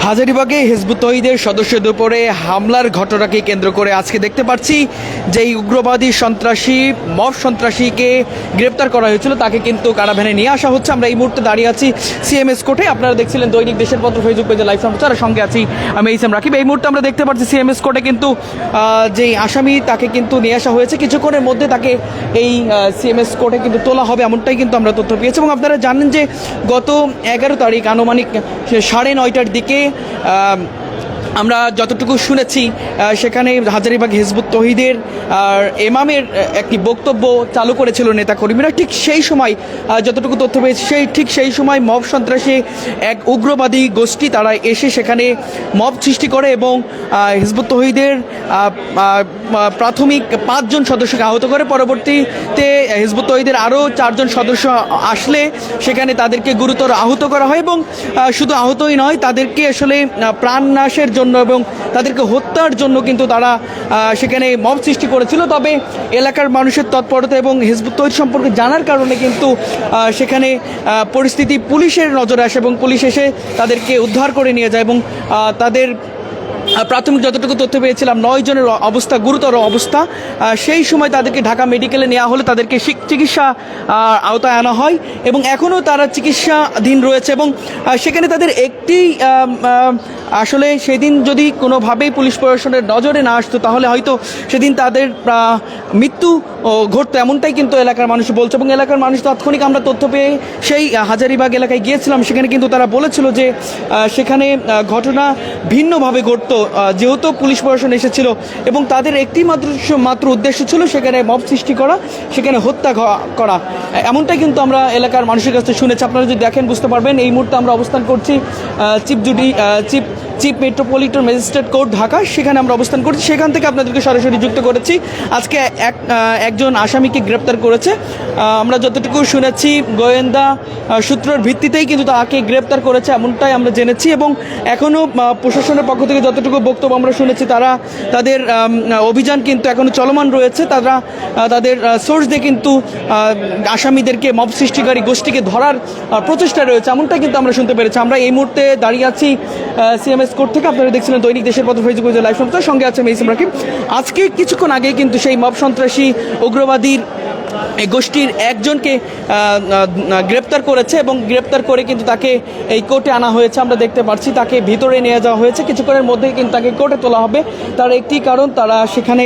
হাজারীবাগে Hizb ut তৌহিদের সদস্যদের উপরে হামলার ঘটনাকে কেন্দ্র করে আজকে দেখতে পাচ্ছি যে এই উগ্রবাদী সন্ত্রাসী মব সন্ত্রাসীকে গ্রেপ্তার করা হয়েছিল তাকে কিন্তু কারাভ্যানে নিয়ে আসা হচ্ছে। আমরা এই মুহূর্তে দাঁড়িয়ে আছি সিএমএস কোর্টে। আপনারা দেখছিলেন দৈনিক দেশের পত্র ফেসবুক পেজে লাইভ সম্প্রচার, সঙ্গে আছি আমি এইচ এম রাকিব। এই মুহূর্তে আমরা দেখতে পাচ্ছি সিএমএস কোর্টে কিন্তু যেই আসামি তাকে কিন্তু নিয়ে আসা হয়েছে। কিছুক্ষণের মধ্যে তাকে এই সিএমএস কোর্টে কিন্তু তোলা হবে, এমনটাই কিন্তু আমরা তথ্য পেয়েছি। এবং আপনারা জানেন যে গত 11 তারিখ আনুমানিক 9:30টার দিকে আমরা যতটুকু শুনেছি সেখানে হাজারীবাগ হিজবুত তৌহিদের ইমামের একটি বক্তব্য চালু করেছিল নেতাকর্মীরা। ঠিক সেই সময় যতটুকু তথ্য পেয়েছি সেই সময় মব সন্ত্রাসী এক উগ্রবাদী গোষ্ঠী তারা এসে সেখানে মব সৃষ্টি করে এবং হিজবুত তৌহিদের প্রাথমিক 5 জন সদস্যকে আহত করে। পরবর্তীতে হিজবুত তৌহিদের আরও 4 জন সদস্য আসলে সেখানে তাদেরকে গুরুতর আহত করা হয় এবং শুধু আহতই নয়, তাদেরকে আসলে প্রাণনাশের জন্য এবং তাদেরকে হত্যার জন্য কিন্তু তারা সেখানে মব সৃষ্টি করেছিল। তবে এলাকার মানুষের তৎপরতা এবং হিজবুত তৌহিদ সম্পর্কে জানার কারণে কিন্তু সেখানে পরিস্থিতি পুলিশের নজরে আসে এবং পুলিশ এসে তাদেরকে উদ্ধার করে নিয়ে যায় এবং তাদের প্রাথমিক যতটুকু তথ্য পেয়েছিলাম 9 জনের অবস্থা গুরুতর অবস্থা। সেই সময় তাদেরকে ঢাকা মেডিকেলে নেওয়া হলে তাদেরকে চিকিৎসা আওতায় আনা হয় এবং এখনও তারা চিকিৎসাধীন রয়েছে এবং সেখানে তাদের একটি আসলে সেদিন যদি কোনোভাবেই পুলিশ প্রশাসনের নজরে না আসতো তাহলে হয়তো সেদিন তাদের মৃত্যু ঘটতো, এমনটাই কিন্তু এলাকার মানুষ বলছে। এবং এলাকার মানুষ তাৎক্ষণিক আমরা তথ্য পেয়ে সেই হাজারীবাগ এলাকায় গিয়েছিলাম। সেখানে কিন্তু তারা বলেছিল যে সেখানে ঘটনা ভিন্নভাবে ঘটতো, যেহেতু পুলিশ প্রশাসন এসেছিল এবং তাদের একটি মাত্র উদ্দেশ্য ছিল সেখানে মব সৃষ্টি করা, সেখানে হত্যা করা, এমনটাই কিন্তু আমরা এলাকার মানুষের কাছে শুনেছি। আপনারা যদি দেখেন বুঝতে পারবেন। এই মুহূর্তে আমরা অবস্থান করছি chief metropolitan magistrate court Dhaka, সেখানে আমরা অবস্থান করছি। সেখান থেকে আপনাদেরকে সরাসরি যুক্ত করেছি। আজকে একজন আসামিকে গ্রেপ্তার করেছে। আমরা যতটুকু শুনেছি গোয়েন্দা সূত্রের ভিত্তিতেই কিন্তু তাকে গ্রেপ্তার করেছে, এমনটাই আমরা জেনেছি। এবং এখনও প্রশাসনের পক্ষ থেকে যতটুকু বক্তব্য আমরা শুনেছি তাদের অভিযান কিন্তু এখনও চলমান রয়েছে। তারা তাদের সোর্স দিয়ে কিন্তু আসামিদেরকে মব সৃষ্টিকারী গোষ্ঠীকে ধরার প্রচেষ্টা রয়েছে, এমনটাই কিন্তু আমরা শুনতে পেরেছি। আমরা এই মুহূর্তে দাঁড়িয়ে আছি সিএমএস কোর্ট থেকে। আপনারা দেখছিলেন দৈনিক দেশের পত্র ফেসবুক পেজে লাইভ সম্প্রচার, সঙ্গে আছে আমি এইচ এম রাকিব। আজকে কিছুক্ষণ আগে কিন্তু সেই মব সন্ত্রাসী উগ্রবাদীর এই গোষ্ঠীর একজনকে গ্রেপ্তার করেছে এবং গ্রেপ্তার করে কিন্তু তাকে এই কোর্টে আনা হয়েছে। আমরা দেখতে পাচ্ছি তাকে ভিতরে নিয়ে যাওয়া হয়েছে। কিছুক্ষণের মধ্যেই কিন্তু তাকে কোর্টে তোলা হবে। তার একটি কারণ, তারা সেখানে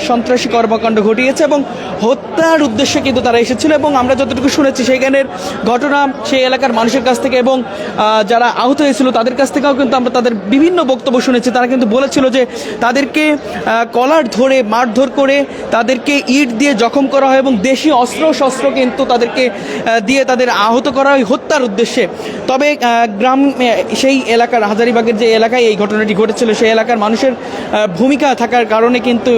সন্ত্রাসী কর্মকাণ্ড ঘটিয়েছে এবং হত্যার উদ্দেশ্যে কিন্তু তারা এসেছিল। এবং আমরা যতটুকু শুনেছি সেখানের ঘটনা সেই এলাকার মানুষের কাছ থেকে এবং যারা আহত হয়েছিল তাদের কাছ থেকেও কিন্তু আমরা তাদের বিভিন্ন বক্তব্য শুনেছি। তারা কিন্তু বলেছিল যে তাদেরকে কলার ধরে মারধর করে তাদেরকে ইট দিয়ে জখম করা হয় এবং দেশীয় অস্ত্র কিন্তু তাদেরকে দিয়ে তাদের আহত করা হয় হত্যার উদ্দেশ্যে। তবে সেই এলাকার হাজারীবাগের যে এলাকায় এই ঘটনাটি ঘটেছিল সেই এলাকার মানুষের ভূমিকা থাকার কারণে কিন্তু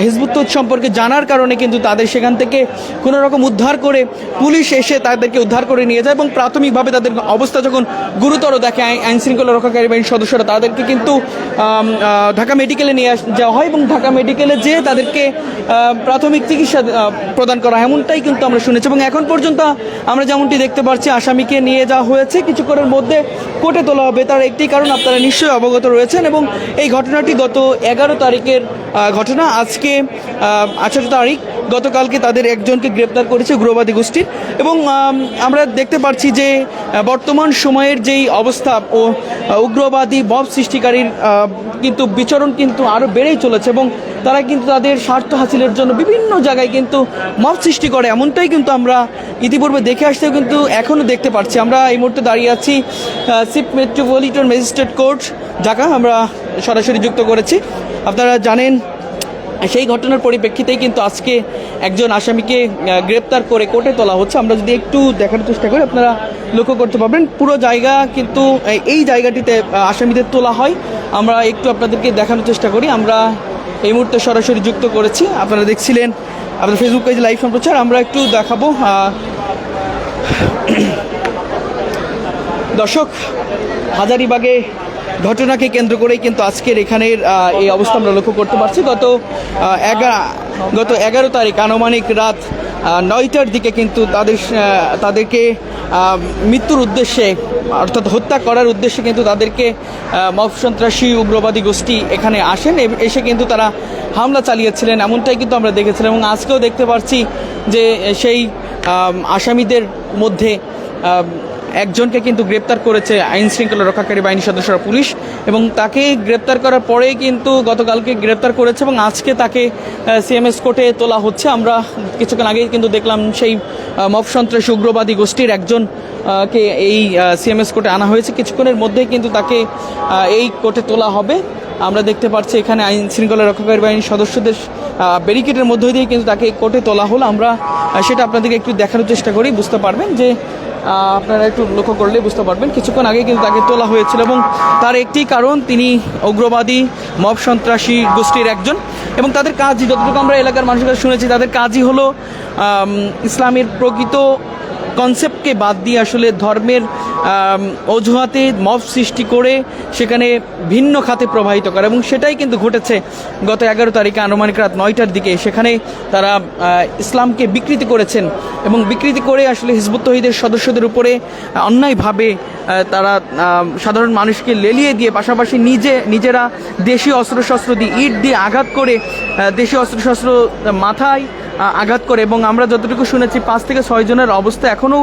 হিজবুত তৌহিদ সম্পর্কে জানার কারণে কিন্তু তাদের সেখান থেকে কোনো রকম উদ্ধার করে পুলিশ এসে তাদেরকে উদ্ধার করে নিয়ে যায় এবং প্রাথমিকভাবে তাদের অবস্থা যখন গুরুতর দেখে আইনশৃঙ্খলা রক্ষাকারী বাহিনীর সদস্যরা তাদেরকে কিন্তু ঢাকা মেডিকেলে নিয়ে যাওয়া হয় এবং ঢাকা মেডিকেলে যেয়ে তাদেরকে প্রাথমিক চিকিৎসা প্রদান করা হয়, এমনটাই কিন্তু আমরা শুনেছি। এবং এখন পর্যন্ত আমরা যেমনটি দেখতে পাচ্ছি আসামিকে নিয়ে যাওয়া হয়েছে, কিছুক্ষণের মধ্যে কোর্টে তোলা হবে। তার একটি কারণ আপনারা নিশ্চয়ই অবগত রয়েছেন এবং এই ঘটনাটি গত 11 তারিখের ঘটনা। আজকে 18 তারিখ, গতকালকে তাদের একজনকে গ্রেপ্তার করেছে উগ্রবাদী গোষ্ঠীর। এবং আমরা দেখতে পাচ্ছি যে বর্তমান সময়ের যেই অবস্থা ও উগ্রবাদী মব সৃষ্টিকারীর কিন্তু বিচরণ কিন্তু আরও বেড়েই চলেছে এবং তারা কিন্তু তাদের স্বার্থ হাসিলের জন্য বিভিন্ন জায়গায় কিন্তু মব সৃষ্টি করে, এমনটাই কিন্তু আমরা ইতিপূর্বে দেখে আসতেও কিন্তু এখনও দেখতে পাচ্ছি। আমরা এই মুহূর্তে দাঁড়িয়ে আছি chief metropolitan magistrate court Dhaka, আমরা সরাসরি যুক্ত করেছি। আপনারা জানেন সেই ঘটনার পরিপ্রেক্ষিতেই কিন্তু আজকে একজন আসামিকে গ্রেপ্তার করে কোর্টে তোলা হচ্ছে। আমরা যদি একটু দেখানোর চেষ্টা করি আপনারা লক্ষ্য করতে পারবেন পুরো জায়গা কিন্তু এই জায়গাটিতে আসামিদের তোলা হয়। আমরা একটু আপনাদেরকে দেখানোর চেষ্টা করি। আমরা এই মুহূর্তে সরাসরি যুক্ত করেছি, আপনারা দেখছিলেন আপনার ফেসবুক পেজে লাইভ সম্প্রচার। আমরা একটু দেখাবো দর্শক, হাজারীবাগে ঘটনাকে কেন্দ্র করেই কিন্তু আজকের এখানের এই অবস্থা আমরা লক্ষ্য করতে পারছি। গত 11 তারিখ আনুমানিক রাত 9টার দিকে কিন্তু তাদেরকে মৃত্যুর উদ্দেশ্যে অর্থাৎ হত্যা করার উদ্দেশ্যে কিন্তু তাদেরকে মব সন্ত্রাসী উগ্রবাদী গোষ্ঠী এখানে আসেন, এসে কিন্তু তারা হামলা চালিয়েছিলেন, এমনটাই কিন্তু আমরা দেখেছিলাম। এবং আজকেও দেখতে পাচ্ছি যে সেই আসামিদের মধ্যে একজনকে কিন্তু গ্রেপ্তার করেছে আইন শৃঙ্খলা রক্ষাকারী বাহিনী সদস্যরা, পুলিশ, এবং তাকে গ্রেপ্তার করার পরেই কিন্তু গতকালকে গ্রেপ্তার করেছে এবং আজকে তাকে সিএমএস কোর্টে তোলা হচ্ছে। আমরা কিছুক্ষণ আগেই কিন্তু দেখলাম সেই মব সন্ত্রাসী উগ্রবাদী গোষ্ঠীর একজনকে এই সিএমএস কোর্টে আনা হয়েছে। কিছুক্ষণের মধ্যেই কিন্তু তাকে এই কোর্টে তোলা হবে। আমরা দেখতে পাচ্ছি এখানে আইন শৃঙ্খলা রক্ষাকারী বাহিনীর সদস্যদের ব্যারিকেডের মধ্য দিয়ে কিন্তু তাকে কোর্টে তোলা হলো। আমরা সেটা আপনাদেরকে একটু দেখানোর চেষ্টা করি, বুঝতে পারবেন যে আপনারা একটু লক্ষ্য করলে বুঝতে পারবেন কিছুক্ষণ আগে কিন্তু তাকে তোলা হয়েছিল এবং তার একটি কারণ, তিনি উগ্রবাদী মব সন্ত্রাসী গোষ্ঠীর একজন এবং তাদের কাজই, যতটুকু আমরা এলাকার মানুষের কাছে শুনেছি, তাদের কাজই হলো ইসলামের প্রকৃত কনসেপ্টকে বাদ দিয়ে আসলে ধর্মের অজুহাতে মব সৃষ্টি করে সেখানে ভিন্ন খাতে প্রবাহিত করা, এবং সেটাই কিন্তু ঘটেছে গত 11 তারিখে আনুমানিক রাত 9টার দিকে। সেখানে তারা ইসলামকে বিকৃতি করেছেন এবং বিকৃতি করে আসলে হিজবুত তৌহিদের সদস্যদের উপরে অন্যায়ভাবে তারা সাধারণ মানুষকে লেলিয়ে দিয়ে পাশাপাশি নিজেরা দেশীয় অস্ত্রশস্ত্র দিয়ে, ইট দিয়ে আঘাত করে, দেশীয় অস্ত্রশস্ত্র মাথায় আঘাত করে। এবং আমরা যতটুকু শুনেছি 5 থেকে 6 জনের অবস্থা এখনও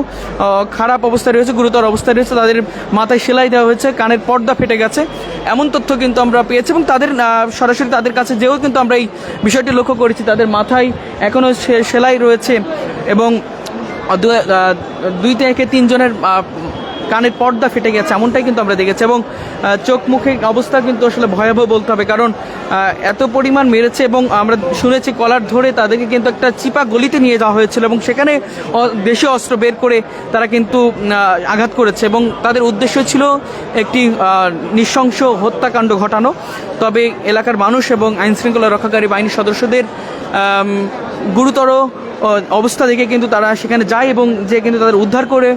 খারাপ অবস্থায় রয়েছে, গুরুতর অবস্থায় রয়েছে। তাদের মাথায় সেলাই দেওয়া হয়েছে, কানের পর্দা ফেটে গেছে, এমন তথ্য কিন্তু আমরা পেয়েছি। এবং তাদের সরাসরি তাদের কাছে যেও কিন্তু আমরা এই বিষয়টি লক্ষ্য করেছি, তাদের মাথায় এখনও সেলাই রয়েছে এবং 2 থেকে 3 জনের কানের পর্দা ফেটে গেছে, এমনটাই কিন্তু আমরা দেখেছি। এবং চোখ মুখের অবস্থা কিন্তু আসলে ভয়াবহ বলতে হবে, কারণ এত পরিমাণ মেরেছে। এবং আমরা শুনেছি কলার ধরে তাদেরকে কিন্তু একটা চিপা গলিতে নিয়ে যাওয়া হয়েছিল এবং সেখানে দেশীয় অস্ত্র বের করে তারা কিন্তু আঘাত করেছে এবং তাদের উদ্দেশ্য ছিল একটি নৃশংস হত্যাকাণ্ড ঘটানো। তবে এলাকার মানুষ এবং আইনশৃঙ্খলা রক্ষাকারী বাহিনীর সদস্যদের গুরুতর অবস্থা দেখে কিন্তু তারা সেখানে যায় এবং যে কিন্তু তাদের উদ্ধার করে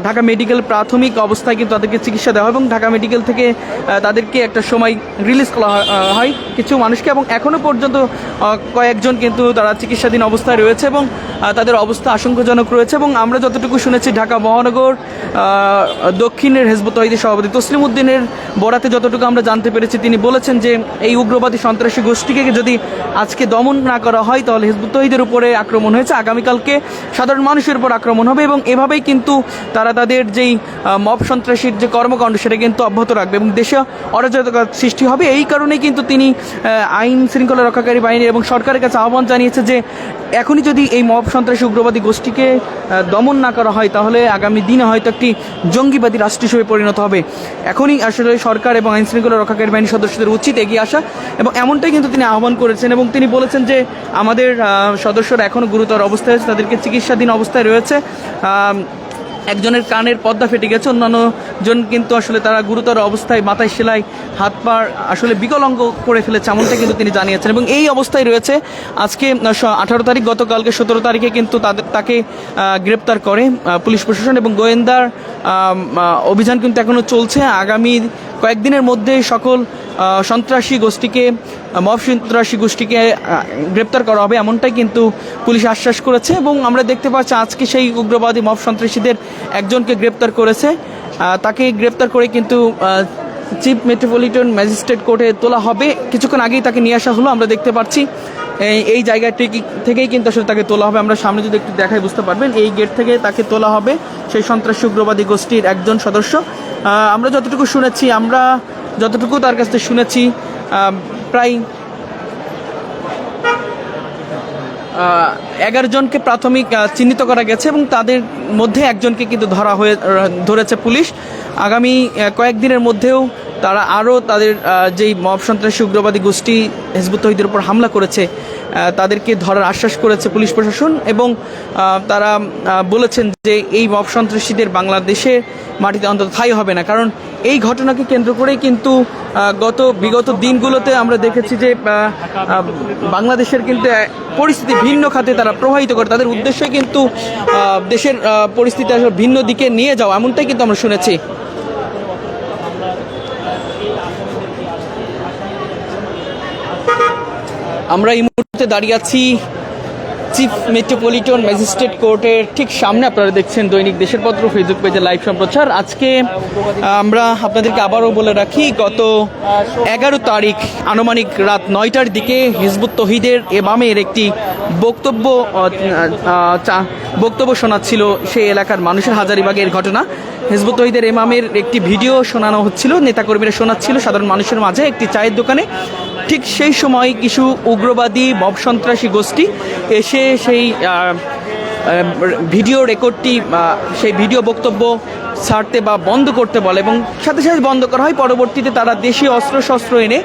ঢাকা মেডিকেল প্রাথমিক অবস্থায় কিন্তু তাদেরকে চিকিৎসা দেওয়া হয় এবং ঢাকা মেডিকেল থেকে তাদেরকে একটা সময় রিলিজ করা হয় কিছু মানুষকে। এবং এখনও পর্যন্ত কয়েকজন কিন্তু তারা চিকিৎসাধীন অবস্থায় রয়েছে এবং তাদের অবস্থা আশঙ্কাজনক রয়েছে। এবং আমরা যতটুকু শুনেছি, ঢাকা মহানগর দক্ষিণের হিজবুত তৌহিদের সভাপতি তসলিম উদ্দিনের বরাতে যতটুকু আমরা জানতে পেরেছি, তিনি বলেছেন যে এই উগ্রবাদী সন্ত্রাসী গোষ্ঠীকে যদি আজকে দমন না করা হয় তাহলে হিজবুত তৌহিদের উপরে আক্রমণ হয়েছে, আগামীকালকে সাধারণ মানুষের উপর আক্রমণ হবে এবং এভাবেই কিন্তু তারা তাদের যেই মব সন্ত্রাসীর যে কর্মকাণ্ড সেটা কিন্তু অব্যাহত রাখবে এবং দেশে অরাজকতা সৃষ্টি হবে। এই কারণেই কিন্তু তিনি আইন শৃঙ্খলা রক্ষাকারী বাহিনী এবং সরকারের কাছে আহ্বান জানিয়েছে যে এখনই যদি এই মব সন্ত্রাসী উগ্রবাদী গোষ্ঠীকে দমন না করা হয় তাহলে আগামী দিনে হয়তো একটি জঙ্গিবাদী রাষ্ট্র হিসেবে পরিণত হবে। এখনই আসলে সরকার এবং আইন শৃঙ্খলা রক্ষাকারী বাহিনীর সদস্যদের উচিত এগিয়ে আসা এবং এমনটাই কিন্তু তিনি আহ্বান করেছেন। এবং তিনি বলেছেন যে আমাদের সদস্যরা এখনও গুরুতর অবস্থায় আছে, তাদেরকে চিকিৎসাধীন অবস্থায় রয়েছে। একজনের কানের পর্দা ফেটে গেছে, অন্যান্য জন কিন্তু আসলে তারা গুরুতর অবস্থায়, মাথায় সেলাই, হাত পা আসলে বিকলাঙ্গ করে ফেলেছে, এমনটা কিন্তু তিনি জানিয়েছেন। এবং এই অবস্থায় রয়েছে আজকে 18 তারিখ, গতকালকে 17 তারিখে কিন্তু তাকে গ্রেপ্তার করে পুলিশ প্রশাসন এবং গোয়েন্দার অভিযান কিন্তু এখনও চলছে। আগামী কয়েকদিনের মধ্যে সকল সন্ত্রাসী গোষ্ঠীকে, মব সন্ত্রাসী গোষ্ঠীকে গ্রেপ্তার করা হবে, এমনটাই কিন্তু পুলিশ আশ্বাস করেছে। এবং আমরা দেখতে পাচ্ছি আজকে সেই উগ্রবাদী মব সন্ত্রাসীদের একজনকে গ্রেপ্তার করেছে, তাকে গ্রেপ্তার করে কিন্তু চিফ মেট্রোপলিটন ম্যাজিস্ট্রেট কোর্টে তোলা হবে। কিছুক্ষণ আগেই তাকে নিয়ে আসা হলো, আমরা দেখতে পাচ্ছি এই জায়গাটি থেকেই কিন্তু আসলে তাকে তোলা হবে। আমরা সামনে যদি একটু দেখাই বুঝতে পারবেন, এই গেট থেকে তাকে তোলা হবে সেই সন্ত্রাসী উগ্রবাদী গোষ্ঠীর একজন সদস্য। আমরা যতটুকু শুনেছি, আমরা যতটুকু তার কাছ থেকে শুনেছি, প্রায় 11 জনকে প্রাথমিক চিহ্নিত করা গেছে এবং তাদের মধ্যে একজনকে কিন্তু ধরেছে পুলিশ। আগামী কয়েকদিনের মধ্যেও তারা আরও তাদের যেই মব সন্ত্রাসী উগ্রবাদী গোষ্ঠী হিজবুত তৌহিদের উপর হামলা করেছে তাদেরকে ধরার আশ্বাস করেছে পুলিশ প্রশাসন। এবং তারা বলেছেন যে এই মব সন্ত্রাসীদের বাংলাদেশের মাটিতে অন্তত ঠাঁই হবে না, কারণ এই ঘটনাকে কেন্দ্র করেই কিন্তু বিগত দিনগুলোতে আমরা দেখেছি যে বাংলাদেশের কিন্তু পরিস্থিতি ভিন্ন খাতে তারা প্রভাবিত করে, তাদের উদ্দেশ্যে কিন্তু দেশের পরিস্থিতি আসলে ভিন্ন দিকে নিয়ে যাওয়া, এমনটাই কিন্তু আমরা শুনেছি। আমরা এই মুহূর্তে দাঁড়িয়ে আছি চিফ মেট্রোপলিটন ম্যাজিস্ট্রেট কোর্টের ঠিক সামনে আপনারা দেখছেন দৈনিক দেশের পত্র ফেসবুক পেজে লাইভ সম্প্রচার। আজকে আমরা আপনাদেরকে আবারও বলে রাখি, গত 11 তারিখ আনুমানিক রাত 9টার দিকে হিজবুত তৌহিদের ইমামের একটি বক্তব্য শোনাচ্ছিল সেই এলাকার মানুষের, হাজারীবাগের ঘটনা। হিজবুত তৌহিদের ইমামের একটি ভিডিও শোনানো হচ্ছিল, নেতাকর্মীরা শোনাচ্ছিল সাধারণ মানুষের মাঝে একটি চায়ের দোকানে। ঠিক সেই সময় কিছু উগ্রবাদী মব সন্ত্রাসী গোষ্ঠী এসে সেই ভিডিও রেকর্ডটি, সেই ভিডিও বক্তব্য ছাড়তে বা বন্ধ করতে বলে এবং সাথে সাথে বন্ধ করা হয়। পরবর্তীতে তারা দেশীয় অস্ত্রশস্ত্র এনে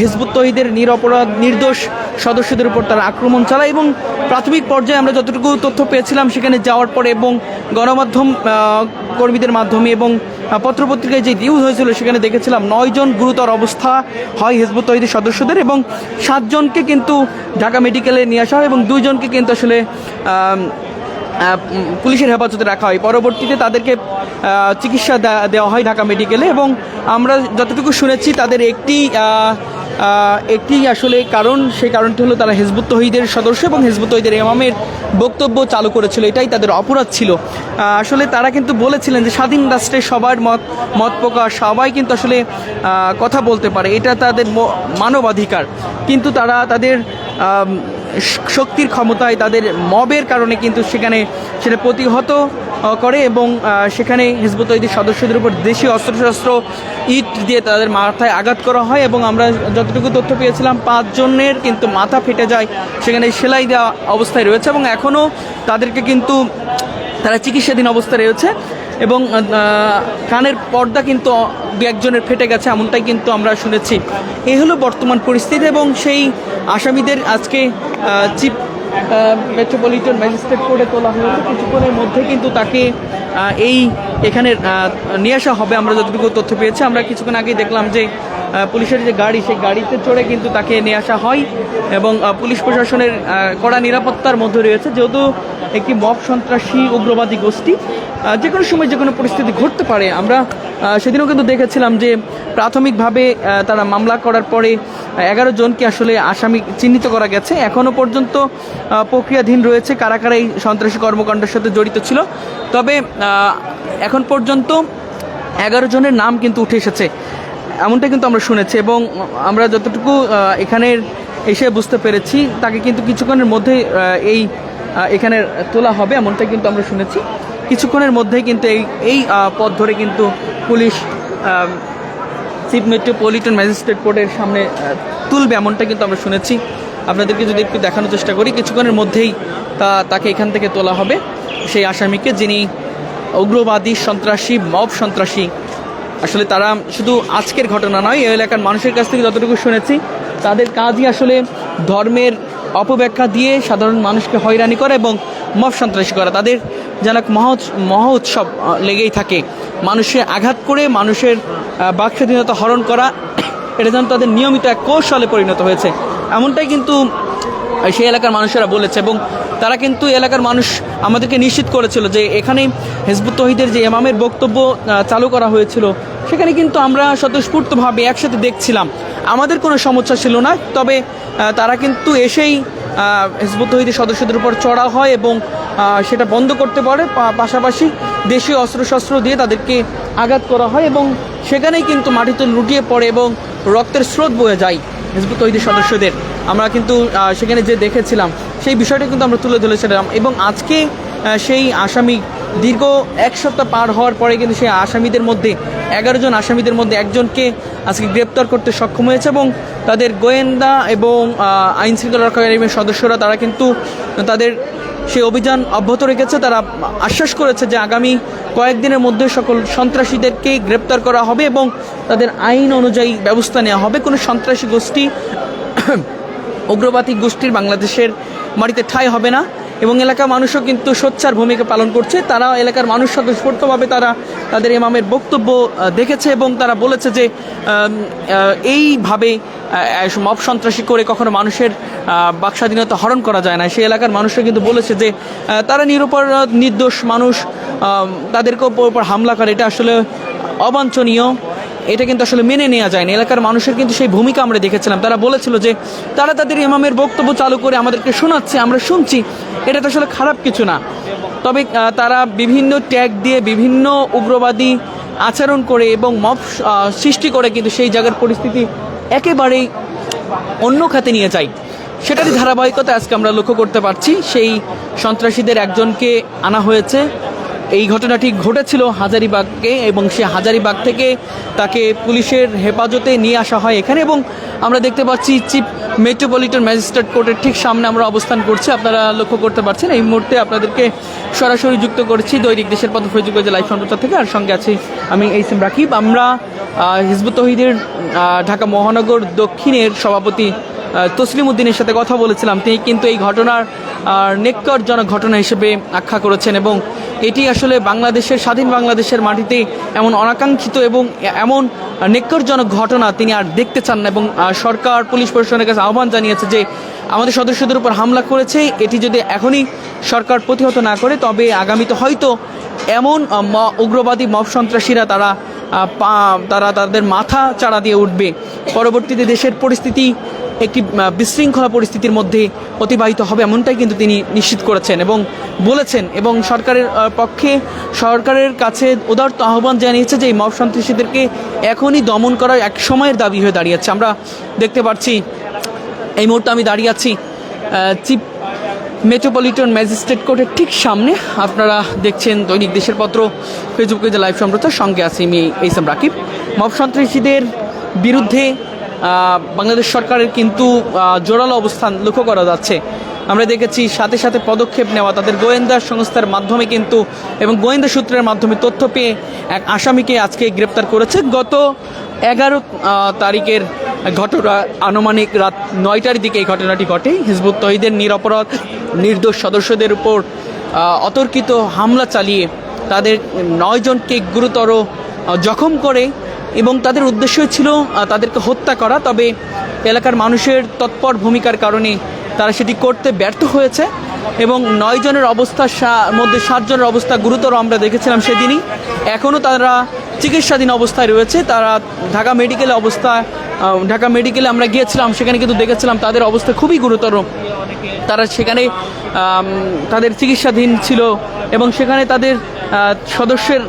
হিজবুত তৌহিদের নিরপরাধ নির্দোষ সদস্যদের উপর তারা আক্রমণ চালায় এবং প্রাথমিক পর্যায়ে আমরা যতটুকু তথ্য পেয়েছিলাম সেখানে যাওয়ার পরে এবং গণমাধ্যম কর্মীদের মাধ্যমে এবং পত্রপত্রিকায় যে নিউজ হয়েছিল সেখানে দেখেছিলাম 9 জন গুরুতর অবস্থা হয় হিজবুত তৌহিদের সদস্যদের এবং 7 জনকে কিন্তু ঢাকা মেডিকেলে নিয়ে আসা হয় এবং 2 জনকে কিন্তু আসলে পুলিশের হেফাজতে রাখা হয়। পরবর্তীতে তাদেরকে চিকিৎসা দেওয়া হয় ঢাকা মেডিকেলে এবং আমরা যতটুকু শুনেছি তাদের একটি আসলে কারণ, সেই কারণটি হলো তারা হিজবুত তৌহিদের সদস্য এবং হিজবুত তৌহিদের ইমামের বক্তব্য চালু করেছিল, এটাই তাদের অপরাধ ছিল। আসলে তারা কিন্তু বলেছিলেন যে স্বাধীন রাষ্ট্রে সবার মত প্রকাশ, সবাই কিন্তু আসলে কথা বলতে পারে, এটা তাদের মানবাধিকার। কিন্তু তারা তাদের শক্তির ক্ষমতায়, তাদের মবের কারণে কিন্তু সেটা প্রতিহত করে এবং সেখানে হিজবুত তৌহিদের সদস্যদের উপর দেশীয় অস্ত্রশস্ত্র ইট দিয়ে তাদের মাথায় আঘাত করা হয় এবং আমরা যতটুকু তথ্য পেয়েছিলাম 5 জনের কিন্তু মাথা ফেটে যায়, সেখানে সেলাই দেওয়া অবস্থায় রয়েছে এবং এখনও তাদেরকে কিন্তু তারা চিকিৎসাধীন অবস্থায় রয়েছে এবং কানের পর্দা কিন্তু 2-1 জনের ফেটে গেছে, এমনটাই কিন্তু আমরা শুনেছি। এই হলো বর্তমান পরিস্থিতি এবং সেই আসামিদের আজকে চিফ মেট্রোপলিটন ম্যাজিস্ট্রেট কোর্টে তোলা হয়েছে। কিছুক্ষণের মধ্যে কিন্তু তাকে এখানে নিয়ে আসা হবে। আমরা যতটুকু তথ্য পেয়েছি, আমরা কিছুক্ষণ আগেই দেখলাম যে পুলিশের যে গাড়ি, সেই গাড়িতে চড়ে কিন্তু তাকে নিয়ে আসা হয় এবং পুলিশ প্রশাসনের কড়া নিরাপত্তার মধ্যে রয়েছে, যেহেতু একটি মব সন্ত্রাসী উগ্রবাদী গোষ্ঠী, যে কোনো সময় যে কোনো পরিস্থিতি ঘটতে পারে। আমরা সেদিনও কিন্তু দেখেছিলাম যে প্রাথমিকভাবে তারা মামলা করার পরে 11 জনকে আসলে আসামি চিহ্নিত করা গেছে। এখনও পর্যন্ত প্রক্রিয়াধীন রয়েছে কারা কারা এই সন্ত্রাসী কর্মকাণ্ডের সাথে জড়িত ছিল। তবে এখন পর্যন্ত 11 জনের নাম কিন্তু উঠে এসেছে, এমনটা কিন্তু আমরা শুনেছি এবং আমরা যতটুকু এখানের এসে বুঝতে পেরেছি তাকে কিন্তু কিছুক্ষণের মধ্যে এখানে তোলা হবে, এমনটা কিন্তু আমরা শুনেছি। কিছুক্ষণের মধ্যেই কিন্তু এই পথ ধরে কিন্তু পুলিশ চিফ মেট্রোপলিটন ম্যাজিস্ট্রেট কোর্টের সামনে তুলবে, এমনটা কিন্তু আমরা শুনেছি। আপনাদেরকে যদি একটু দেখানোর চেষ্টা করি, কিছুক্ষণের মধ্যেই তাকে এখান থেকে তোলা হবে, সেই আসামিকে, যিনি উগ্রবাদী সন্ত্রাসী মব সন্ত্রাসী। আসলে তারা শুধু আজকের ঘটনা নয়, এই এলাকার মানুষের কাছ থেকে যতটুকু শুনেছি তাদের কাজই আসলে ধর্মের অপব্যাখ্যা দিয়ে সাধারণ মানুষকে হয়রানি করা এবং মব সন্ত্রাসী করা। তাদের যেন মহা উৎসব লেগেই থাকে, মানুষের আঘাত করে মানুষের বাক স্বাধীনতা হরণ করা, এটা যেন তাদের নিয়মিত এক কৌশলে পরিণত হয়েছে, এমনটাই কিন্তু সেই এলাকার মানুষেরা বলেছে। এবং তারা কিন্তু এলাকার মানুষ আমাদেরকে নিশ্চিত করেছিল যে এখানে হিজবুত তৌহিদের যে ইমামের বক্তব্য চালু করা হয়েছিল সেখানে কিন্তু আমরা স্বতঃস্ফূর্তভাবে একসাথে দেখছিলাম, আমাদের কোনো সমস্যা ছিল না। তবে তারা কিন্তু এসেই হিজবুত তৌহিদের সদস্যদের উপর চড়া হয় এবং সেটা বন্ধ করতে পারে, পাশাপাশি দেশীয় অস্ত্রশস্ত্র দিয়ে তাদেরকে আঘাত করা হয় এবং সেখানেই কিন্তু মাটিতে লুটিয়ে পড়ে এবং রক্তের স্রোত বয়ে যায় হিজবুত তৌহিদের সদস্যদের। আমরা কিন্তু সেখানে যে দেখেছিলাম সেই বিষয়টা কিন্তু আমরা তুলে ধরেছিলাম এবং আজকে সেই আসামি দীর্ঘ 1 সপ্তাহ পার হওয়ার পরে কিন্তু সেই আসামিদের মধ্যে 11 জন আসামিদের মধ্যে 1 জনকে আজকে গ্রেপ্তার করতে সক্ষম হয়েছে এবং তাদের গোয়েন্দা এবং আইনশৃঙ্খলা রক্ষাকারী সদস্যরা তারা কিন্তু তাদের সেই অভিযান অব্যাহত রেখেছে। তারা আশ্বাস করেছে যে আগামী কয়েকদিনের মধ্যে সকল সন্ত্রাসীদেরকে গ্রেপ্তার করা হবে এবং তাদের আইন অনুযায়ী ব্যবস্থা নেওয়া হবে। কোনো সন্ত্রাসী গোষ্ঠী, উগ্রবাদী গোষ্ঠীর বাংলাদেশের মাটিতে ঠাঁই হবে না এবং এলাকার মানুষও কিন্তু সোচ্চার ভূমিকা পালন করছে। তারা এলাকার মানুষ স্বতঃস্ফূর্তভাবে তারা তাদের ইমামের বক্তব্য দেখেছে এবং তারা বলেছে যে এইভাবে মব সন্ত্রাসী করে কখনো মানুষের বাক স্বাধীনতা হরণ করা যায় না। সেই এলাকার মানুষরা কিন্তু বলেছে যে তারা নিরপরাধ নির্দোষ মানুষ, তাদেরকে উপর হামলা করে, এটা আসলে অবাঞ্ছনীয় এটা কিন্তু আসলে মেনে নেওয়া যায় না। এলাকার মানুষের কিন্তু সেই ভূমিকা আমরা দেখেছিলাম, তারা বলেছিল যে তারা তাদের ইমামের বক্তব্য চালু করে আমাদেরকে শোনাচ্ছে, আমরা শুনছি, এটা তো আসলে খারাপ কিছু না। তবে তারা বিভিন্ন ট্যাগ দিয়ে বিভিন্ন উগ্রবাদী আচরণ করে এবং মব সৃষ্টি করে কিন্তু সেই জায়গার পরিস্থিতি একেবারেই অন্য খাতে নিয়ে যায়। সেটারই ধারাবাহিকতা আজকে আমরা লক্ষ্য করতে পারছি। সেই সন্ত্রাসীদের একজনকে আনা হয়েছে। এই ঘটনাটি ঘটেছিল হাজারীবাগে এবং সে হাজারীবাগ থেকে তাকে পুলিশের হেফাজতে নিয়ে আসা হয় এখানে, এবং আমরা দেখতে পাচ্ছি চিফ মেট্রোপলিটন ম্যাজিস্ট্রেট কোর্টের ঠিক সামনে আমরা অবস্থান করছি। আপনারা লক্ষ্য করতে পারছেন এই মুহূর্তে আপনাদেরকে সরাসরি যুক্ত করেছি দৈনিক দেশের পথ ফেসবুক পেজে লাইভ সম্প্রচার থেকে, আর সঙ্গে আছি আমি এইসএম রাকিব। আমরা হিজবুত তৌহিদের ঢাকা মহানগর দক্ষিণের সভাপতি তসলিম উদ্দিনের সাথে কথা বলেছিলাম। তিনি কিন্তু এই ঘটনার নেক্কারজনক ঘটনা হিসেবে আখ্যা করেছেন এবং এটি আসলে বাংলাদেশের স্বাধীন বাংলাদেশের মাটিতে এমন অনাকাঙ্ক্ষিত এবং এমন নেক্কারজনক ঘটনা তিনি আর দেখতে চান না, এবং সরকার পুলিশ প্রশাসনের কাছে আহ্বান জানিয়েছে যে আমাদের সদস্যদের উপর হামলা করেছে, এটি যদি এখনই সরকার প্রতিহত না করে তবে আগামীতে হয়তো এমন উগ্রবাদী মব সন্ত্রাসীরা তারা তাদের মাথা চাড়া দিয়ে উঠবে। পরবর্তীতে দেশের পরিস্থিতি একটি বিশৃঙ্খলা পরিস্থিতির মধ্যে অতিবাহিত হবে, এমনটাই কিন্তু তিনি নিশ্চিত করেছেন এবং বলেছেন, এবং সরকারের কাছে উদারত আহ্বান জানিয়েছে যে এই মব সন্ত্রাসীদেরকে এখনই দমন করার এক সময়ের দাবি হয়ে দাঁড়িয়েছে। আমরা দেখতে পাচ্ছি এই মুহূর্তে আমি দাঁড়িয়ে আছি চিফ মেট্রোপলিটন ম্যাজিস্ট্রেট কোর্টের ঠিক সামনে। আপনারা দেখছেন দৈনিক দেশের পত্র ফেসবুক পেজে লাইভ সম্প্রচার, সঙ্গে আছি আমি এইসএম রাকিব। মব সন্ত্রাসীদের বিরুদ্ধে বাংলাদেশ সরকারের কিন্তু জোরালো অবস্থান লক্ষ্য করা যাচ্ছে। আমরা দেখেছি সাথে সাথে পদক্ষেপ নেওয়া তাদের গোয়েন্দা সংস্থার মাধ্যমে কিন্তু, এবং গোয়েন্দা সূত্রের মাধ্যমে তথ্য পেয়ে এক আসামিকে আজকে গ্রেপ্তার করেছে। গত 11 তারিখের ঘটনা, আনুমানিক রাত 9টার দিকে এই ঘটনাটি ঘটে। হিজবুত তৌহিদের নিরপরাধ নির্দোষ সদস্যদের উপর অতর্কিত হামলা চালিয়ে তাদের 9 জনকে গুরুতর জখম করে, এবং তাদের উদ্দেশ্য ছিল তাদেরকে হত্যা করা। তবে এলাকার মানুষের তৎপর ভূমিকার কারণে তারা সেটি করতে ব্যর্থ হয়েছে, এবং 9 জনের অবস্থার মধ্যে 7 জনের অবস্থা গুরুতর আমরা দেখেছিলাম সেদিনই। এখনও তারা চিকিৎসাধীন অবস্থায় রয়েছে। তারা ঢাকা মেডিকেলে আমরা গিয়েছিলাম, সেখানে কিন্তু দেখেছিলাম তাদের অবস্থা খুবই গুরুতর। তারা সেখানে তাদের চিকিৎসাধীন ছিল, এবং সেখানে তাদের সদস্যের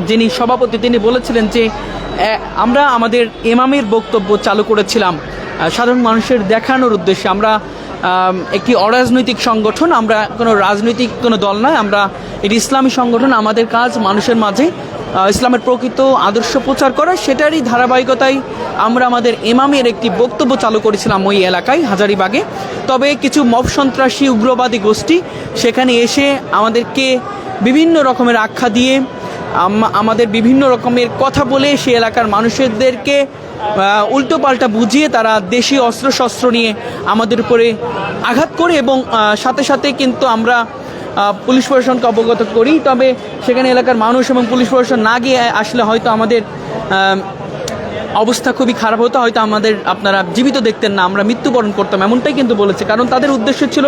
যিনি সভাপতি তিনি বলেছিলেন যে আমরা আমাদের ইমামের বক্তব্য চালু করেছিলাম সাধারণ মানুষের দেখানোর উদ্দেশ্যে। আমরা একটি অরাজনৈতিক সংগঠন, আমরা কোনো রাজনৈতিক কোনো দল নয়, আমরা এটি ইসলামী সংগঠন। আমাদের কাজ মানুষের মাঝে ইসলামের প্রকৃত আদর্শ প্রচার করা। সেটারই ধারাবাহিকতায় আমরা আমাদের ইমামের একটি বক্তব্য চালু করেছিলাম ওই এলাকায় হাজারীবাগে। তবে কিছু মব সন্ত্রাসী উগ্রবাদী গোষ্ঠী সেখানে এসে আমাদেরকে বিভিন্ন রকমের আখ্যা দিয়ে, আমাদের বিভিন্ন রকমের কথা বলে সে এলাকার মানুষদেরকে উল্টো পাল্টা বুঝিয়ে তারা দেশীয় অস্ত্রশস্ত্র নিয়ে আমাদের উপরে আঘাত করে, এবং সাথে সাথে কিন্তু আমরা পুলিশ প্রশাসনকে অবগত করি। তবে সেখানে এলাকার মানুষ এবং পুলিশ প্রশাসন না গিয়ে আসলে হয়তো আমাদের অবস্থা খুবই খারাপ হতো, হয়তো আপনারা জীবিত দেখতেন না, আমরা মৃত্যুবরণ করতাম, এমনটাই কিন্তু বলেছে। কারণ তাদের উদ্দেশ্য ছিল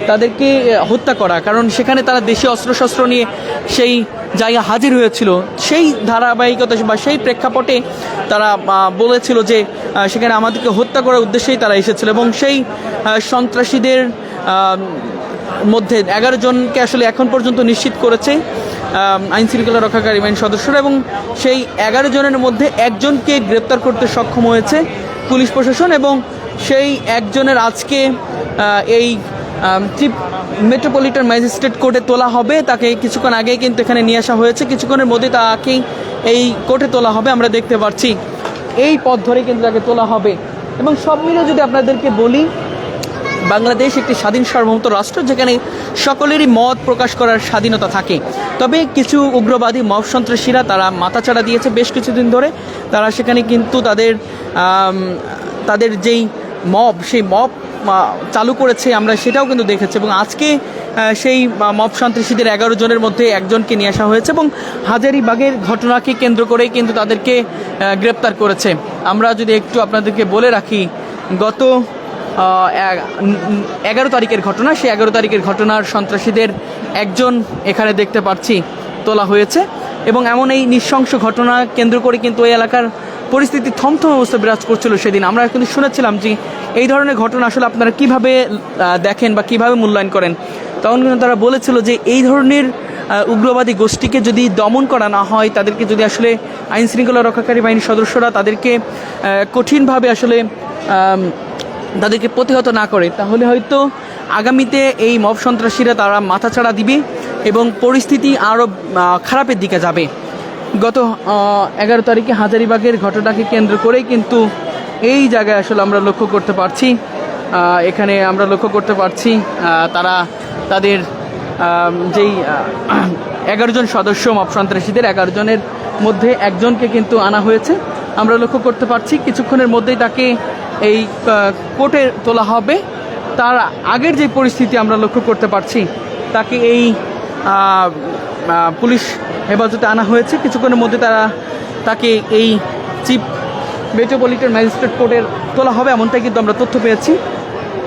তাদেরকে হত্যা করা, কারণ সেখানে তারা দেশীয় অস্ত্রশস্ত্র নিয়ে সেই জায়গা হাজির হয়েছিল। সেই ধারাবাহিকতা বা সেই প্রেক্ষাপটে তারা বলেছিল যে সেখানে আমাদেরকে হত্যা করার উদ্দেশ্যেই তারা এসেছিল, এবং সেই সন্ত্রাসীদের মধ্যে 11 জনকে আসলে এখন পর্যন্ত নিশ্চিত করেছে আইন শৃঙ্খলা রক্ষাকারী বাহিনীর সদস্যরা, এবং সেই 11 জনের মধ্যে একজনকে গ্রেপ্তার করতে সক্ষম হয়েছে পুলিশ প্রশাসন, এবং সেই একজনের আজকে এই চিফ মেট্রোপলিটন ম্যাজিস্ট্রেট কোর্টে তোলা হবে। তাকে কিছুক্ষণ আগে কিন্তু এখানে নিয়ে আসা হয়েছে, কিছুক্ষণের মধ্যে তাকেই এই কোর্টে তোলা হবে। আমরা দেখতে পাচ্ছি এই পথ ধরে কিন্তু তাকে তোলা হবে। এবং সব মিলে যদি আপনাদেরকে বলি, বাংলাদেশ একটি স্বাধীন সার্বভৌম রাষ্ট্র, যেখানে সকলেরই মত প্রকাশ করার স্বাধীনতা থাকে। তবে কিছু উগ্রবাদী মব সন্ত্রাসীরা তারা মাথাচাড়া দিয়েছে বেশ কিছুদিন ধরে। তারা সেখানে কিন্তু তাদের যেই সেই মব চালু করেছে আমরা সেটাও কিন্তু দেখেছি, এবং আজকে সেই মব সন্ত্রাসীদের 11 জনের মধ্যে একজনকে নিয়ে আসা হয়েছে, এবং হাজারীবাগের ঘটনাকে কেন্দ্র করেই কিন্তু তাদেরকে গ্রেপ্তার করেছে। আমরা যদি একটু আপনাদেরকে বলে রাখি, গত 11 তারিখের ঘটনা, সেই 11 তারিখের ঘটনার সন্ত্রাসীদের একজন এখানে দেখতে পাচ্ছি তোলা হয়েছে, এবং এমন এই নৃশংস ঘটনা কেন্দ্র করে কিন্তু এই এলাকার পরিস্থিতি থমথম অবস্থা বিরাজ করছিল সেদিন। আমরা কিন্তু শুনেছিলাম যে এই ধরনের ঘটনা আসলে আপনারা কিভাবে দেখেন বা কিভাবে মূল্যায়ন করেন। তখন কিন্তু তারা বলেছিল যে এই ধরনের উগ্রবাদী গোষ্ঠীকে যদি দমন করা না হয়, তাদেরকে যদি আসলে আইন শৃঙ্খলা রক্ষাকারী বাহিনীর সদস্যরা তাদেরকে কঠিনভাবে আসলে তাদেরকে প্রতিহত না করে, তাহলে হয়তো আগামীতে এই মব সন্ত্রাসীরা তারা মাথাচাড়া দিবে এবং পরিস্থিতি আরও খারাপের দিকে যাবে। গত 11 তারিখে হাজারীবাগের ঘটনাকে কেন্দ্র করেই কিন্তু এই জায়গায় আসলে আমরা লক্ষ্য করতে পারছি, এখানে আমরা লক্ষ্য করতে পারছি তারা তাদের যেই 11 জন সদস্য মব সন্ত্রাসীদের 11 জনের মধ্যে একজনকে কিন্তু আনা হয়েছে। আমরা লক্ষ্য করতে পারছি কিছুক্ষণের মধ্যেই তাকে এই কোর্টে তোলা হবে। তার আগের যে পরিস্থিতি আমরা লক্ষ্য করতে পারছি, তাকে এই পুলিশ হেফাজতে আনা হয়েছে। কিছুক্ষণের মধ্যে তাকে এই চিফ মেট্রোপলিটন ম্যাজিস্ট্রেট কোর্টের তোলা হবে, এমনটাই কিন্তু আমরা তথ্য পেয়েছি।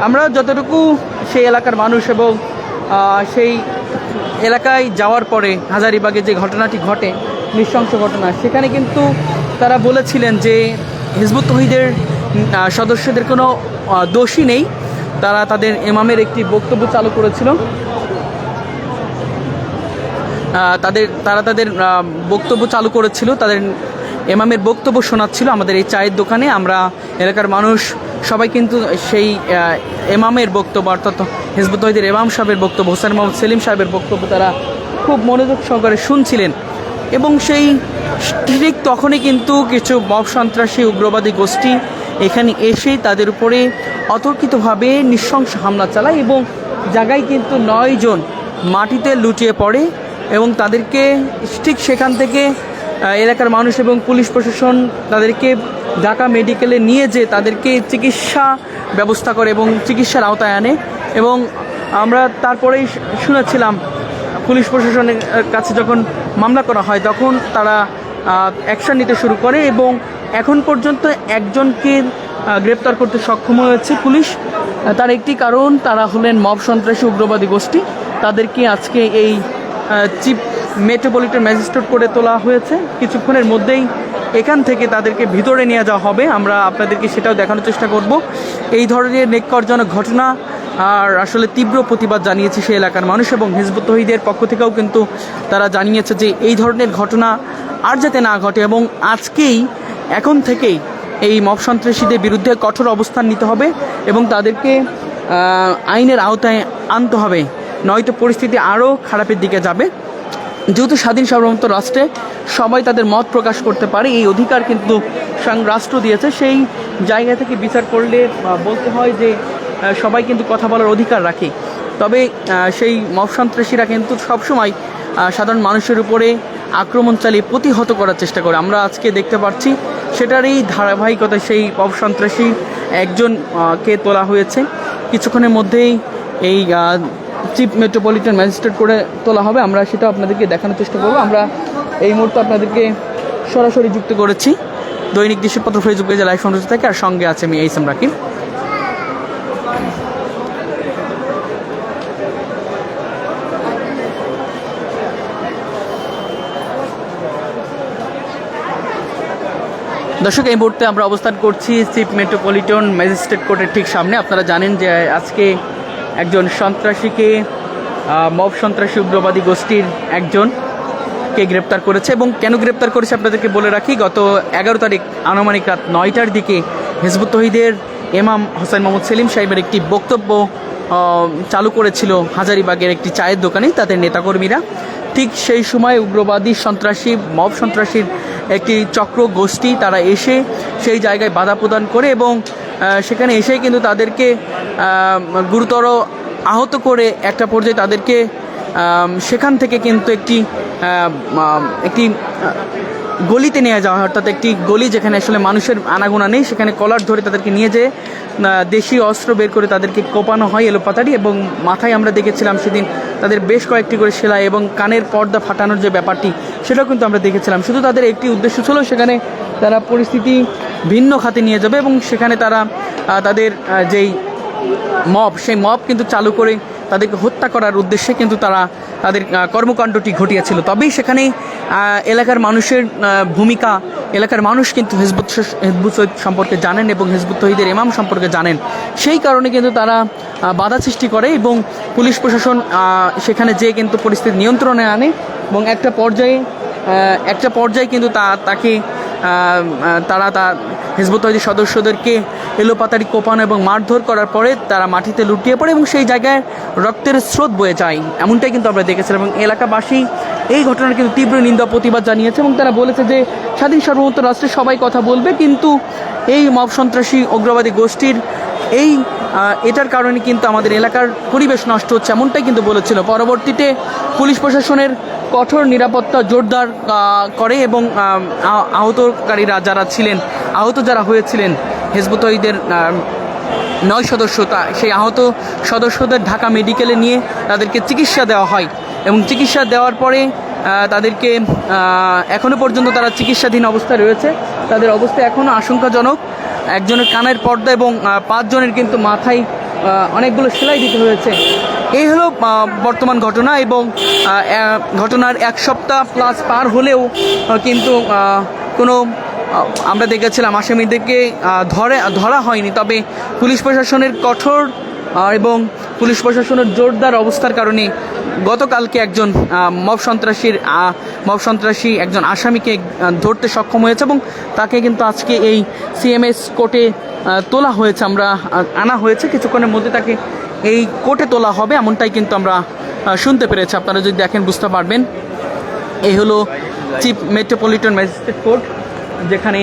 আমরা যতটুকু সেই এলাকার মানুষ এবং সেই এলাকায় যাওয়ার পরে হাজারীবাগে যে ঘটনাটি ঘটে, নৃশংস ঘটনা, সেখানে কিন্তু তারা বলেছিলেন যে হিজবুত তৌহিদের সদস্যদের কোনো দোষী নেই। তারা তাদের ইমামের একটি বক্তব্য চালু করেছিল, তাদের বক্তব্য চালু করেছিল, তাদের ইমামের বক্তব্য শোনাচ্ছিল আমাদের এই চায়ের দোকানে। আমরা এলাকার মানুষ সবাই কিন্তু সেই ইমামের বক্তব্য, অর্থাৎ হিজবুত তৌহিদের ইমাম সাহেবের বক্তব্য, হোসেন মোহাম্মদ সেলিম সাহেবের বক্তব্য তারা খুব মনোযোগ সহকারে শুনছিলেন। এবং সেই ঠিক তখনই কিন্তু কিছু মব সন্ত্রাসী উগ্রবাদী গোষ্ঠী এখানে এসে তাদের উপরে অতর্কিতভাবে নৃশংস হামলা চালায় এবং জায়গায় কিন্তু 9 জন মাটিতে লুটিয়ে পড়ে এবং তাদেরকে ঠিক সেখান থেকে এলাকার মানুষ এবং পুলিশ প্রশাসন তাদেরকে ঢাকা মেডিকেলে নিয়ে যেয়ে তাদেরকে চিকিৎসা ব্যবস্থা করে এবং চিকিৎসার আওতায় আনে। এবং আমরা তারপরেই শুনেছিলাম পুলিশ প্রশাসনের কাছে যখন মামলা করা হয় তখন তারা অ্যাকশন নিতে শুরু করে এবং এখন পর্যন্ত একজনকে গ্রেপ্তার করতে সক্ষম হয়েছে পুলিশ। তার একটি কারণ, তারা হলেন মব সন্ত্রাসী উগ্রবাদী গোষ্ঠী। তাদেরকে আজকে এই চিফ মেট্রোপলিটন ম্যাজিস্ট্রেট কোর্টে তোলা হয়েছে। কিছুক্ষণের মধ্যেই এখান থেকে তাদেরকে ভিতরে নিয়ে যাওয়া হবে। আমরা আপনাদেরকে সেটাও দেখানোর চেষ্টা করব। এই ধরনের নেককারজনক ঘটনা আর আসলে তীব্র প্রতিবাদ জানিয়েছে সেই এলাকার মানুষ এবং হিজবুত তৌহিদের পক্ষ থেকেও কিন্তু তারা জানিয়েছে যে এই ধরনের ঘটনা আর যাতে না ঘটে এবং এখন থেকেই এই মব সন্ত্রাসীদের বিরুদ্ধে কঠোর অবস্থান নিতে হবে এবং তাদেরকে আইনের আওতায় আনতে হবে, নয়তো পরিস্থিতি আরও খারাপের দিকে যাবে। যেহেতু স্বাধীন সার্বভৌমত্ব রাষ্ট্রে সবাই তাদের মত প্রকাশ করতে পারে, এই অধিকার কিন্তু স্বয়ং রাষ্ট্র দিয়েছে। সেই জায়গা থেকে বিচার করলে বলতে হয় যে সবাই কিন্তু কথা বলার অধিকার রাখে। তবে সেই মব সন্ত্রাসীরা কিন্তু সবসময় সাধারণ মানুষের উপরে আক্রমণ চালিয়ে প্রতিহত করার চেষ্টা করে। আমরা আজকে দেখতে পাচ্ছি সেটারই ধারাবাহিকতায় সেই মব সন্ত্রাসী একজনকে তোলা হয়েছে। কিছুক্ষণের মধ্যেই এই চিফ মেট্রোপলিটন ম্যাজিস্ট্রেট করে তোলা হবে। আমরা সেটা আপনাদেরকে দেখানোর চেষ্টা করব। আমরা এই মুহূর্তে আপনাদেরকে সরাসরি যুক্ত করেছি দৈনিক দেশপত্র ফেসবুক পেজে লাইভ সংযুক্ত থেকে, আর সঙ্গে আছে আমি এইসাম রাকিব। দর্শক, এই মুহূর্তে আমরা অবস্থান করছি চিফ মেট্রোপলিটন ম্যাজিস্ট্রেট কোর্টের ঠিক সামনে। আপনারা জানেন যে আজকে একজন সন্ত্রাসীকে, মব সন্ত্রাসী উগ্রবাদী গোষ্ঠীর একজনকে গ্রেপ্তার করেছে এবং কেন গ্রেপ্তার করেছে আপনাদেরকে বলে রাখি। গত 11 তারিখ আনুমানিক রাত 9টার দিকে হিজবুত তৌহিদের ইমাম হোসেন মোহাম্মদ সেলিম সাহেবের একটি বক্তব্য চালু করেছিল হাজারীবাগের একটি চায়ের দোকানে তাদের নেতাকর্মীরা। ঠিক সেই সময় উগ্রবাদী সন্ত্রাসী, মব সন্ত্রাসীর একটি চক্র গোষ্ঠী তারা এসে সেই জায়গায় বাধা প্রদান করে এবং সেখানে এসেই কিন্তু তাদেরকে গুরুতর আহত করে একটা পর্যায়ে তাদেরকে সেখান থেকে কিন্তু একটি গলিতে নিয়ে যাওয়া হয়, অর্থাৎ একটি গলি যেখানে আসলে মানুষের আনাগোনা নেই, সেখানে কলার ধরে তাদেরকে নিয়ে যেয়ে দেশীয় অস্ত্র বের করে তাদেরকে কোপানো হয় এলোপাতাড়ি এবং মাথায় আমরা দেখেছিলাম সেদিন তাদের বেশ কয়েকটি করে সেলাই এবং কানের পর্দা ফাটানোর যে ব্যাপারটি সেটাও কিন্তু আমরা দেখেছিলাম। শুধু তাদের একটি উদ্দেশ্য ছিল সেখানে তারা পরিস্থিতি ভিন্ন খাতে নিয়ে যাবে এবং সেখানে তারা তাদের যেই মব, সেই মব কিন্তু চালু করে তাদেরকে হত্যা করার উদ্দেশ্যে কিন্তু তারা তাদের কর্মকাণ্ডটি ঘটিয়েছিল। তবেই সেখানে এলাকার মানুষের ভূমিকা, এলাকার মানুষ কিন্তু হিজবুত তৌহিদ সম্পর্কে জানেন এবং হিজবুত তৌহিদের ইমাম সম্পর্কে জানেন। সেই কারণে কিন্তু তারা বাধা সৃষ্টি করে এবং পুলিশ প্রশাসন সেখানে যেয়ে কিন্তু পরিস্থিতি নিয়ন্ত্রণে আনে এবং একটা পর্যায়ে কিন্তু তাকে হিজবুত তৌহিদের সদস্যদেরকে এলোপাতাড়ি কোপানো এবং মারধর করার পরে তারা মাটিতে লুটিয়ে পড়ে এবং সেই জায়গায় রক্তের স্রোত বয়ে যায়, এমনটাই কিন্তু আমরা দেখেছিলাম। এবং এলাকাবাসী এই ঘটনার কিন্তু তীব্র নিন্দা প্রতিবাদ জানিয়েছে এবং তারা বলেছে যে স্বাধীন সার্বভৌমত্ব রাষ্ট্রে সবাই কথা বলবে, কিন্তু এই মব সন্ত্রাসী উগ্রবাদী গোষ্ঠীর এটার কারণে কিন্তু আমাদের এলাকার পরিবেশ নষ্ট হচ্ছে, এমনটাই কিন্তু বলেছিল। পরবর্তীতে পুলিশ প্রশাসনের কঠোর নিরাপত্তা জোরদার করে এবং আহতকারীরা যারা হয়েছিলেন হিজবুত তৌহিদের 9 সদস্য, সেই আহত সদস্যদের ঢাকা মেডিকেলে নিয়ে তাদেরকে চিকিৎসা দেওয়া হয় এবং চিকিৎসা দেওয়ার পরে তাদেরকে এখনও পর্যন্ত তারা চিকিৎসাধীন অবস্থায় রয়েছে। তাদের অবস্থা এখনও আশঙ্কাজনক। একজনের কানের পর্দা এবং 5 জনের কিন্তু মাথায় অনেকগুলো সেলাই দিতে হয়েছে। এই হলো বর্তমান ঘটনা এবং ঘটনার 1 সপ্তাহ প্লাস পার হলেও কিন্তু আমরা দেখেছিলাম আসামিদেরকে ধরা হয়নি। তবে পুলিশ প্রশাসনের কঠোর এবং পুলিশ প্রশাসনের জোরদার অবস্থার কারণে গতকালকে একজন মব সন্ত্রাসী একজন আসামিকে ধরতে সক্ষম হয়েছে এবং তাকে কিন্তু আজকে এই সিএমএস কোর্টে তোলা হয়েছে, আনা হয়েছে। কিছুক্ষণের মধ্যে তাকে এই কোর্টে তোলা হবে, এমনটাই কিন্তু আমরা শুনতে পেরেছি। আপনারা যদি দেখেন বুঝতে পারবেন। এই হলো চিফ মেট্রোপলিটন ম্যাজিস্ট্রেট কোর্ট, যেখানে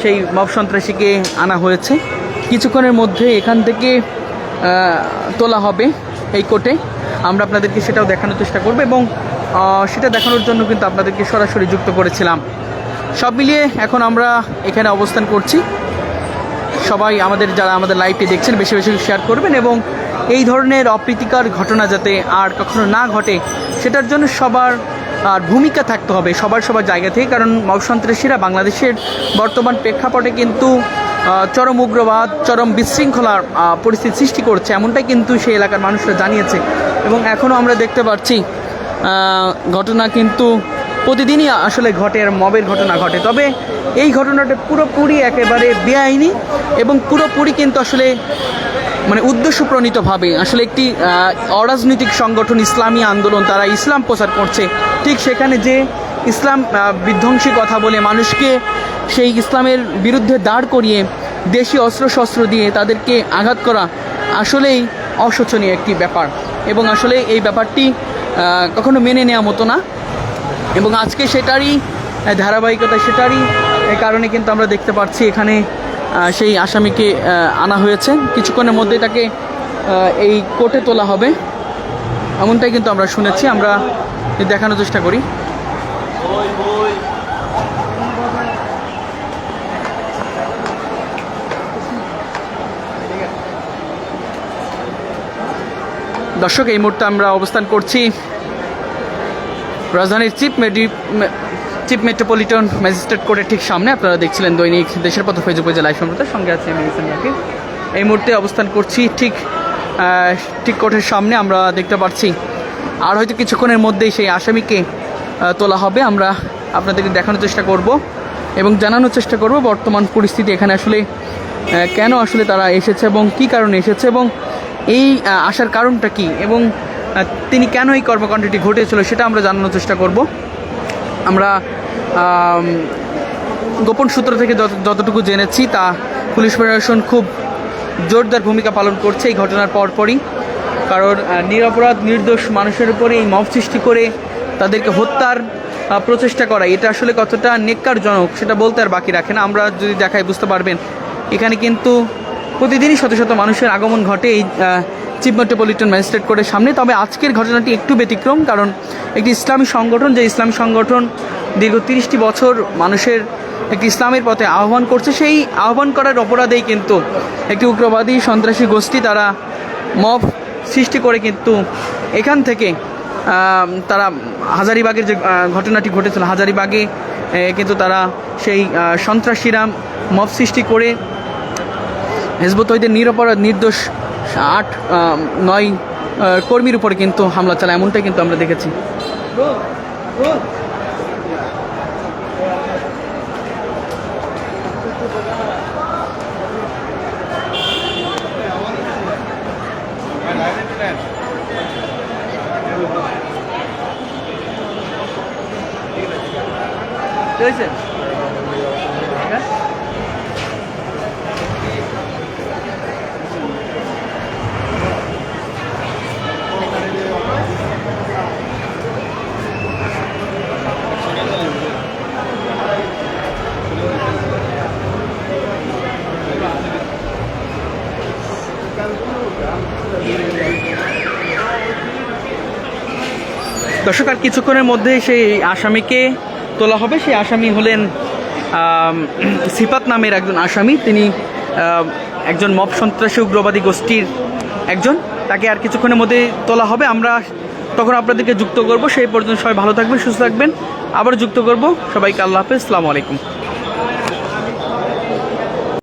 সেই মব সন্ত্রাসীকে আনা হয়েছে। কিছুক্ষণের মধ্যে এখান থেকে তোলা হবে এই কোর্টে। আমরা আপনাদেরকে সেটাও দেখানোর চেষ্টা করব এবং সেটা দেখানোর জন্য কিন্তু আপনাদেরকে সরাসরি যুক্ত করেছিলাম। সব মিলিয়ে এখন আমরা এখানে অবস্থান করছি। সবাই যারা আমাদের লাইভটি দেখছেন বেশি বেশি শেয়ার করবেন এবং এই ধরনের অপ্রীতিকর ঘটনা যাতে আর কখনো না ঘটে সেটার জন্য সবার ভূমিকা থাকতে হবে, সবার জায়গা থেকে। কারণ মব সন্ত্রাসীরা বাংলাদেশের বর্তমান প্রেক্ষাপটে কিন্তু চরম উগ্রবাদ, চরম বিশৃঙ্খলার পরিস্থিতি সৃষ্টি করছে, এমনটাই কিন্তু সেই এলাকার মানুষরা জানিয়েছে। এবং এখনও আমরা দেখতে পাচ্ছি ঘটনা কিন্তু প্রতিদিনই আসলে ঘটে, আর মবের ঘটনা ঘটে। তবে এই ঘটনাটা পুরোপুরি একেবারে বেআইনি এবং পুরোপুরি কিন্তু আসলে উদ্দেশ্যপ্রণীতভাবে আসলে একটি অরাজনৈতিক সংগঠন ইসলামী আন্দোলন, তারা ইসলাম প্রচার করছে। ঠিক সেখানে যে ইসলাম বিধ্বংসী কথা বলে মানুষকে সেই ইসলামের বিরুদ্ধে দাঁড় করিয়ে দেশি অস্ত্রশস্ত্র দিয়ে তাদেরকে আঘাত করা আসলেই অশোচনীয় একটি ব্যাপার এবং আসলে এই ব্যাপারটি কখনো মেনে নেওয়া মতো না। এবং আজকে সেটারই ধারাবাহিকতা, সেটারই কারণে কিন্তু আমরা দেখতে পাচ্ছি এখানে সেই আসামিকে আনা হয়েছে। কিছুক্ষণের মধ্যে তাকে এই কোর্টে তোলা হবে, এমনটাই কিন্তু আমরা শুনেছি। আমরা দেখানোর চেষ্টা করি। দর্শক, এই মুহূর্তে আমরা অবস্থান করছি রাজধানীর চিফ মেট্রোপলিটন ম্যাজিস্ট্রেট কোর্টের ঠিক সামনে। আপনারা দেখছিলেন দৈনিক দেশের পথ ফেসবুক পেজে লাইভ সম্প্রচার, সঙ্গে আছে আমি ইহসান রাকিব। এই মুহূর্তে অবস্থান করছি ঠিক কোর্টের সামনে। আমরা দেখতে পাচ্ছি আর হয়তো কিছুক্ষণের মধ্যেই সেই আসামিকে তোলা হবে। আমরা আপনাদেরকে দেখানোর চেষ্টা করব এবং জানানোর চেষ্টা করব বর্তমান পরিস্থিতি এখানে আসলে কেন আসলে তারা এসেছে এবং কী কারণে এসেছে এবং এই আসার কারণটা কী এবং তিনি কেন এই কর্মকাণ্ডটি ঘটেছিল সেটা আমরা জানানোর চেষ্টা করব। আমরা গোপন সূত্র থেকে যতটুকু জেনেছি তা পুলিশ প্রশাসন খুব জোরদার ভূমিকা পালন করছে এই ঘটনার পরপরই। কারণ নিরপরাধ নির্দোষ মানুষের উপরে এই মব সৃষ্টি করে তাদেরকে হত্যার প্রচেষ্টা করা, এটা আসলে কতটা নেক্কারজনক সেটা বলতে আর বাকি রাখে না। আমরা যদি দেখাই বুঝতে পারবেন এখানে কিন্তু প্রতিদিনই শত শত মানুষের আগমন ঘটে এই চিফ মেট্রোপলিটন ম্যাজিস্ট্রেট কোর্টের সামনে। তবে আজকের ঘটনাটি একটু ব্যতিক্রম, কারণ একটি ইসলামী সংগঠন, যে ইসলামী সংগঠন দীর্ঘ 30টি বছর মানুষের একটি ইসলামের পথে আহ্বান করছে, সেই আহ্বান করার অপরাধেই কিন্তু একটি উগ্রবাদী সন্ত্রাসী গোষ্ঠী তারা মব সৃষ্টি করে কিন্তু এখান থেকে তারা হাজারীবাগের যে ঘটনাটি ঘটেছিল, হাজারীবাগে কিন্তু তারা সেই সন্ত্রাসীরা মব সৃষ্টি করে হিজবুত তৌহিদের নিরপরাধ নির্দোষ 8-9 কর্মীর উপরে কিন্তু হামলা চালায়, এমনটাই কিন্তু আমরা দেখেছি। দর্শক, আর কিছুক্ষণের মধ্যে সেই আসামিকে তোলা হবে। সেই আসামি হলেন সিফাত নামের একজন আসামি। তিনি একজন মব সন্ত্রাসী উগ্রবাদী গোষ্ঠীর একজন। তাকে আর কিছুক্ষণের মধ্যে তোলা হবে। আমরা তখন আপনাদেরকে যুক্ত করব। সেই পর্যন্ত সবাই ভালো থাকবেন, সুস্থ থাকবেন। আবার যুক্ত করব। সবাইকে আল্লাহ হাফেজ, আসসালামু আলাইকুম।